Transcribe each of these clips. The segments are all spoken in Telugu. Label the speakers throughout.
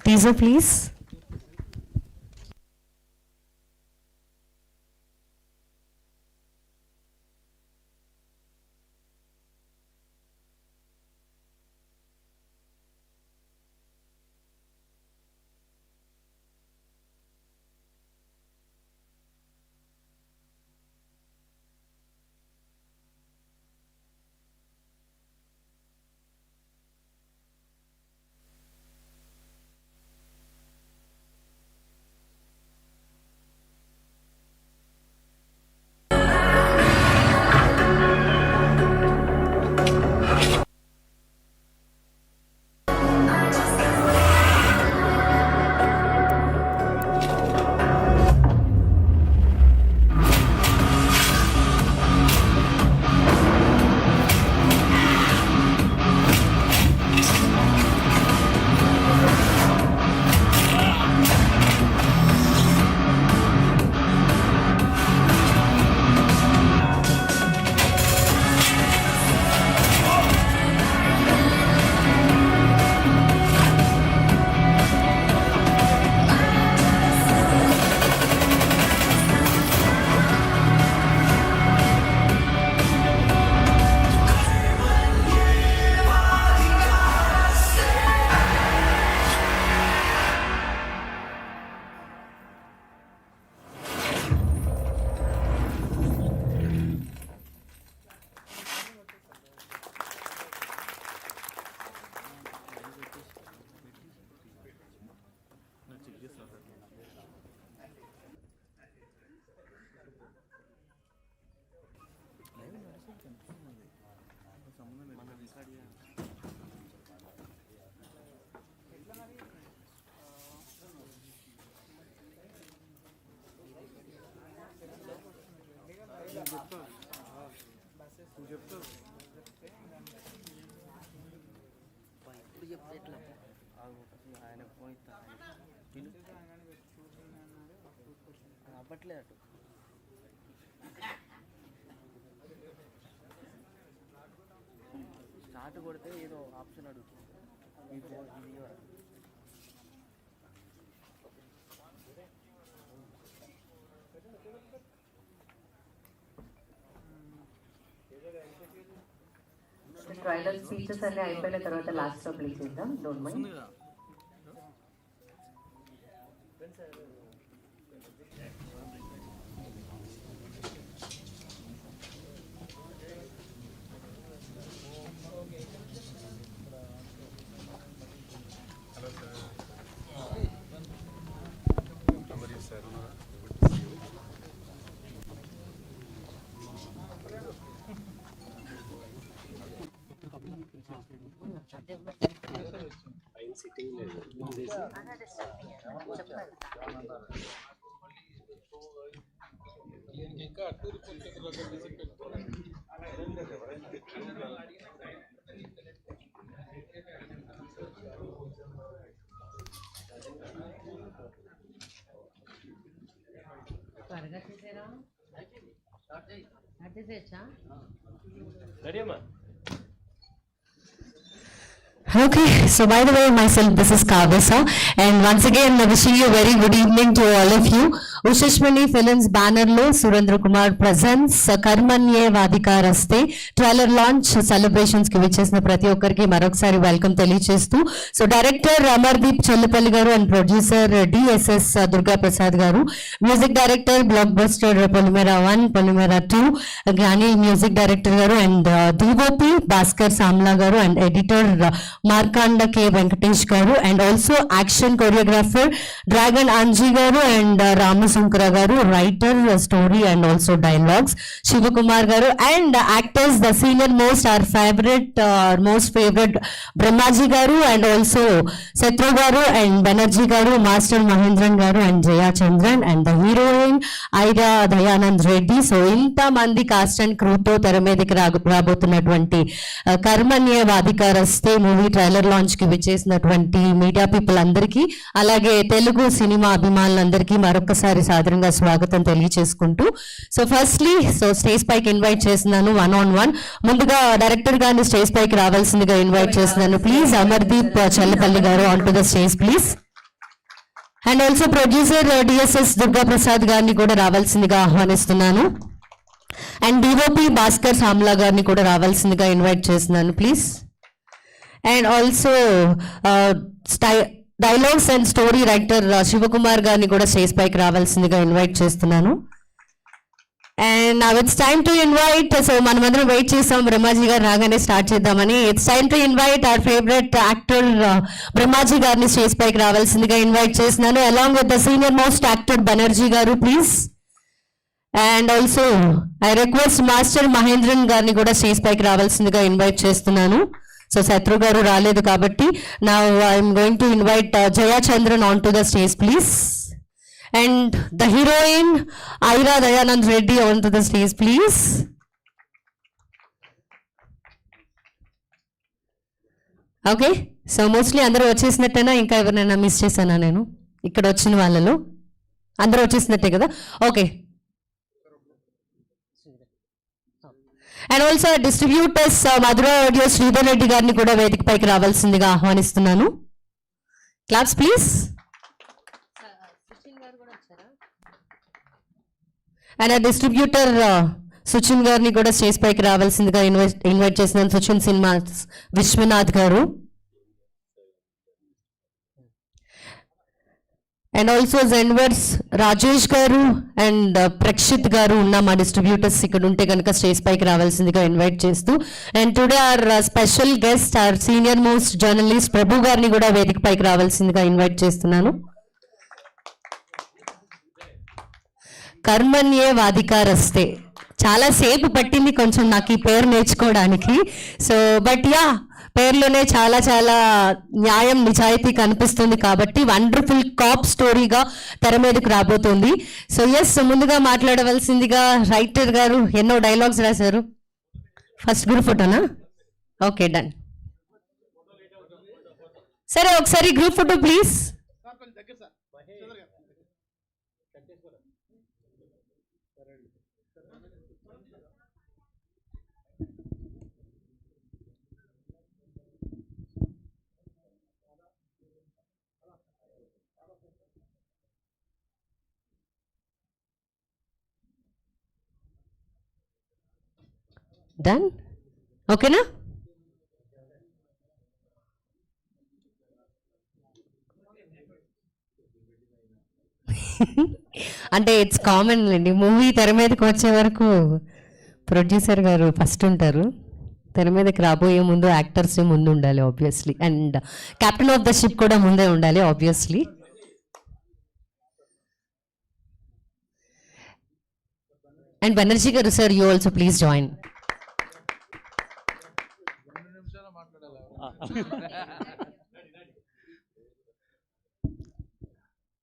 Speaker 1: Teaser, please.
Speaker 2: అవ్వట్లేదు స్టార్ట్ కొడితే ఏదో ఆప్షన్ అడుగుతుంది
Speaker 3: ట్రైలర్ స్పీచెస్ అన్ని అయిపోయిన తర్వాత లాస్ట్ లో ప్లే చేద్దాం. Don't mind. త్వరగా చేసేరా చేసేచ్చా
Speaker 2: రెడీ అమ్మా.
Speaker 1: Okay, so by the way, myself, this is Kavesa, and once again, wishing you a very good evening to all of you. Ushishmani Films banner lo Surendra Kumar presents Karmanye Vadikaraste trailer launch celebrations ki vichesina prati okkariki marokasari welcome తెలియజేస్తూ సో డైరెక్టర్ అమర్దీప్ చల్లపల్లి గారు and producer DSS Durga Prasad గారు, music director blockbuster Polimera 1 Polimera 2 Gnani music director గారు అండ్ డిఓపి భాస్కర్ సామ్లా గారు and editor Markanda K Venkatesh గారు and also action choreographer Dragon Anji గారు అండ్ రామశంకర గారు, writer story and also dialogues Shivakumar గారు and actors the senior most our favourite most favourite Brahmaji గారు అండ్ ఆల్సో శత్రు గారు అండ్ బెనర్జీ గారు, మాస్టర్ మహేంద్రన్ గారు and Jaya Chandran and the heroine Aira Dayanand Reddy. So ఇంత మంది కాస్ట్ అండ్ క్రూతో తెర మీదకి రాబోతున్నటువంటి Karmanya Vadhikaraste movie trailer launch కి విచ్చేసినటువంటి మీడియా పీపుల్ అందరికీ అలాగే తెలుగు సినిమా అభిమానులందరికీ మరొకసారి సాదరంగా స్వాగతం తెలియజేసుకుంటూ సో ఫస్ట్లీ స్టేజ్ పైకి ఇన్వైట్ చేస్తున్నాను 1-on-1. ముందుగా డైరెక్టర్ గారిని స్టేజ్ పైకి రావాల్సిందిగా ఇన్వైట్ చేస్తున్నాను. ప్లీజ్ అమర్దీప్ చల్లపల్లి గారు on to the stage please. And also producer DSS Durga Prasad గారిని కూడా రావాల్సిందిగా ఆహ్వానిస్తున్నాను. అండ్ డిఓపి భాస్కర్ సామ్లా గారిని కూడా రావాల్సిందిగా ఇన్వైట్ చేస్తున్నాను please. And also dialogues and story writer Shivakumar గారిని కూడా స్టేజ్ పైకి రావాల్సిందిగా ఇన్వైట్ చేస్తున్నాను. And now it's time to invite, so మనమందరం వెయిట్ చేసాం బ్రహ్మాజీ గారు రాగానే స్టార్ట్ చేద్దామని. It's time to invite our favourite actor Brahmaji గారిని స్టేజ్ పైకి రావాల్సిందిగా ఇన్వైట్ చేస్తున్నాను, along with the senior most actor Banerjee గారు please. And also I request master Mahendran గారిని కూడా స్టేజ్ పైకి రావాల్సిందిగా ఇన్వైట్ చేస్తున్నాను. సో శత్రు గారు రాలేదు కాబట్టి now I'm going to invite Jaya Chandran on to the stage please. And the heroine Aira Dayanand Reddy onto the stage please. Okay, so mostly అందరూ వచ్చేసినట్టేనా, ఇంకా ఎవరినైనా మిస్ చేశానా నేను? ఇక్కడ వచ్చిన వాళ్ళలో అందరూ వచ్చేసినట్టే కదా, okay. And also distributors Madhura Audio Sridhar Reddy గారిని కూడా వేదిక పైకి రావాల్సిందిగా ఆహ్వానిస్తున్నాను. Claps please. And uh distributor Suchin గారిని కూడా స్టేజ్ పైకి రావాల్సిందిగా ఇన్వైట్ చేసిన సుచిన్ సినిమా విశ్వనాథ్ గారు. అండ్ ఆల్సో జెన్వర్స్ రాజేష్ గారు అండ్ ప్రక్షిత్ గారు ఉన్న మా డిస్ట్రిబ్యూటర్స్ ఇక్కడ ఉంటే కనుక స్టేజ్ పైకి రావాల్సిందిగా ఇన్వైట్ చేస్తూ, and today our special guest our senior most journalist Prabhu గారిని కూడా వేదిక పైకి రావాల్సిందిగా ఇన్వైట్ చేస్తున్నాను. కర్మణ్యే వాధికారస్తే, చాలా సేపు పట్టింది కొంచెం నాకు ఈ పేరు నేర్చుకోవడానికి. సో బట్ యా, పేరులోనే చాలా చాలా న్యాయం నిజాయితీ కనిపిస్తుంది కాబట్టి వండర్ఫుల్ కాప్ స్టోరీగా తెర మీదకు రాబోతుంది. సో ఎస్, ముందుగా మాట్లాడవలసిందిగా రైటర్ గారు ఎన్నో డైలాగ్స్ రాశారు. ఫస్ట్ గ్రూప్ ఫోటోనా? Okay, done. సరే, ఒకసారి గ్రూప్ ఫోటో ప్లీజ్. డన్, ఓకేనా? అంటే ఇట్స్ కామన్ అండి, మూవీ తెర మీదకి వచ్చే వరకు ప్రొడ్యూసర్ గారు ఫస్ట్ ఉంటారు, తెర మీదకి రాబోయే ముందు యాక్టర్స్ ముందు ఉండాలి obviously, and captain of the ship కూడా ముందే ఉండాలి ఆబ్వియస్లీ. అండ్ బెనర్జీ గారు sir, you also please join.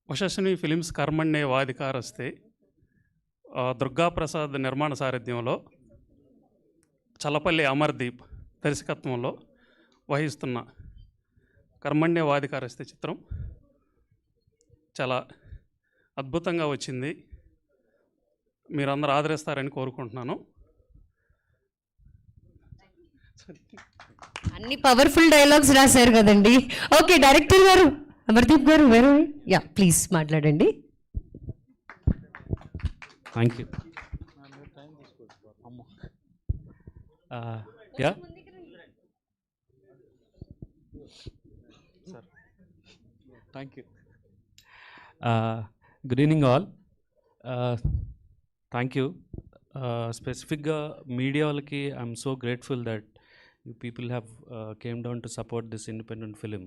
Speaker 4: Yashaswini films Karmanye Vadhikaraste Durgaprasad నిర్మాణ సారథ్యంలో చల్లపల్లి అమర్దీప్ దర్శకత్వంలో వహిస్తున్న కర్మణ్యే వాధికారస్తే చిత్రం చాలా అద్భుతంగా వచ్చింది. మీరందరూ ఆదరిస్తారని కోరుకుంటున్నాను.
Speaker 1: అన్ని పవర్ఫుల్ డైలాగ్స్ రాశారు కదండి. ఓకే, డైరెక్టర్ గారు అమర్దీప్ గారు వేరే, యా ప్లీజ్ మాట్లాడండి.
Speaker 5: Thank you. Yeah sir, thank you. Good evening all. Thank you. స్పెసిఫిక్గా మీడియా వాళ్ళకి I'm so grateful that you people have came down to support this independent film.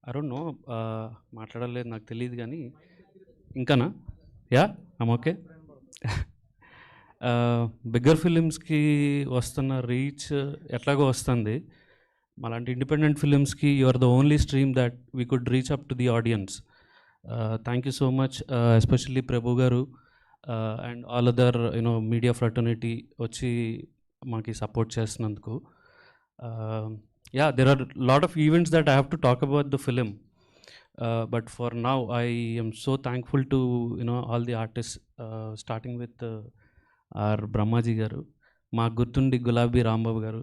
Speaker 5: I don't know, మాట్లాడలేదు నాకు తెలియదు కానీ ఇంకానా? Yeah, I'm okay. బిగ్గర్ ఫిలిమ్స్కి వస్తున్న రీచ్ ఎట్లాగో వస్తుంది, అలాంటి ఇండిపెండెంట్ ఫిలిమ్స్కి you are the only stream that we could reach up to the audience. Thank you so much, especially Prabhu గారు and all other media fraternity వచ్చి మాకు సపోర్ట్ చేస్తున్నందుకు. Yeah, there are lot of events that I have to talk about the film, but for now I am so thankful to all the artist, starting with our Brahmaji garu, మాకు గుర్తుండి Gulabi Rambabu garu,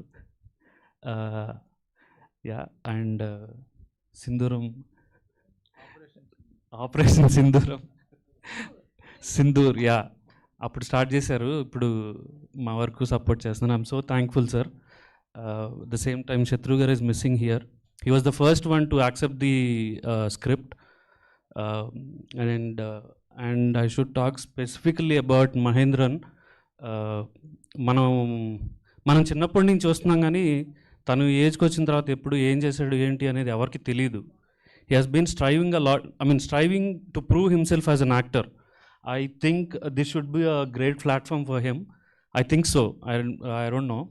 Speaker 5: yeah, and Sindhooram operation Sindoor yeah అప్పుడు స్టార్ట్ చేశారు, ఇప్పుడు మా వరకు సపోర్ట్ చేస్తున్నాను. I'm so thankful sir. The same time Shatru garu is missing here. He was the first one to accept the script. And I should talk specifically about Mahendran. మనం చిన్నప్పటి నుంచి చూస్తున్నాం కానీ తను ఏజ్కి వచ్చిన తర్వాత ఎప్పుడు ఏం చేశాడు ఏంటి అనేది ఎవరికి తెలియదు. He has been striving a lot, striving to prove himself as an actor. I think this should be a great platform for him. I think so. I don't know.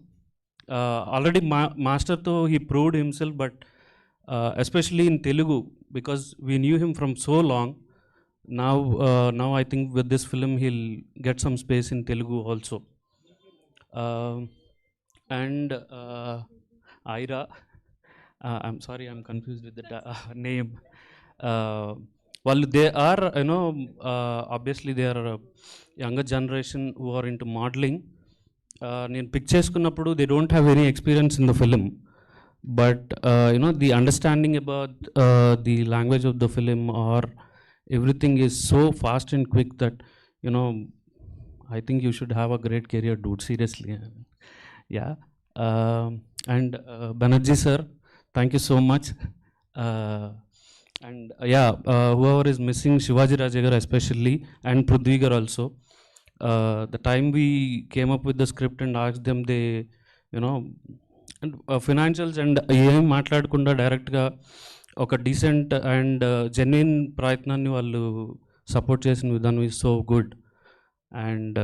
Speaker 5: Already Master though he proved himself, but especially in Telugu, because we knew him from so long. Now I think with this film he'll get some space in Telugu also. And Aira. I'm sorry, I'm confused with the name. Well, they are, obviously they are a younger generation who are into modeling. నేను పిక్ చేసుకున్నప్పుడు they don't have any experience in the film, but the understanding about the language of the film or everything is so fast and quick that I think you should have a great career, dude, seriously. Yeah. And Banerjee sir, thank you so much. And whoever is missing, Shivaji Rajagar especially, and Prudvigar also. The time we came up with the script and asked them, they, and financials and ఏం మాట్లాడకుండా డైరెక్ట్గా ఒక డీసెంట్ అండ్ జెన్యున్ ప్రయత్నాన్ని వాళ్ళు సపోర్ట్ చేసిన విధానం is so good. And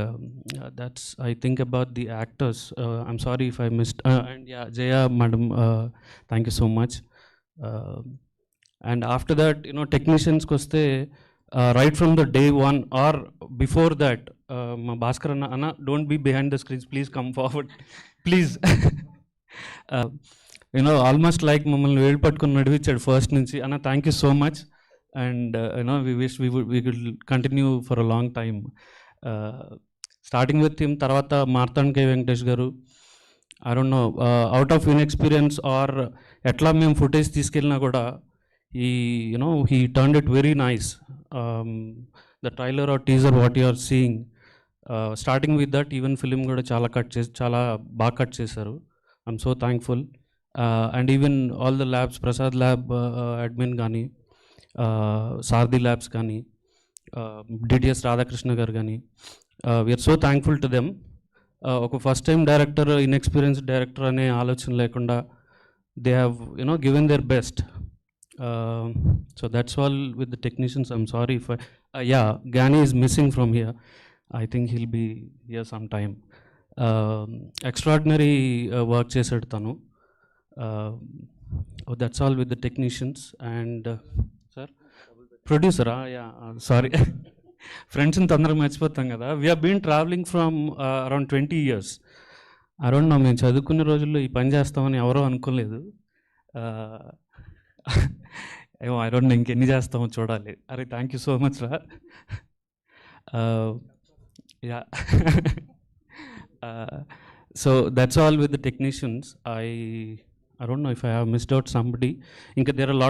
Speaker 5: that's I think about the actors. I'm sorry if I missed. And yeah, Jaya madam, thank you so much. And after that, technicians koste right from the day one or before that, ma Bhaskar anna, don't be behind the screens. Please come forward, please. Almost like మమ్మల్ని వేలు పట్టుకొని నడిపించాడు ఫస్ట్ నుంచి. అన్న thank you so much. And we wish we could continue for a long time. Starting with him, తర్వాత Marthand K Venkatesh garu. I don't know, out of inexperience or ఎట్లా మేము ఫుటేజ్ తీసుకెళ్ళినా కూడా he turned it very nice. The trailer or teaser what you are seeing, starting with that even film కూడా చాలా బాగా కట్ చేశారు. I'm so thankful. And even all the labs, Prasad lab admin కానీ, సారథి ల్యాబ్స్ కానీ, డిటిఎస్ రాధాకృష్ణ గారు కానీ, we're so thankful to them. ఒక first time director, inexperienced director అనే ఆలోచన లేకుండా they have given their best. So that's all with the technicians. I'm sorry if Gani is missing from here. I think he'll be here sometime. Extraordinary work చేశాడు తను. That's all with the technicians. And sir, producer, sorry. ఫ్రెండ్స్ని తొందరగా మర్చిపోతాం కదా. We have been travelling from around 20 years. I don't know, మేము చదువుకునే రోజుల్లో ఈ పని చేస్తామని ఎవరో అనుకోలేదు. ఏమో ఐ డోంట్ నో ఇంకెన్ని చేస్తామో చూడాలి. అరే థ్యాంక్ యూ సో మచ్ రా. So that's all with the technicians. I don't know if I have missed out somebody. ఇంకా there are a lot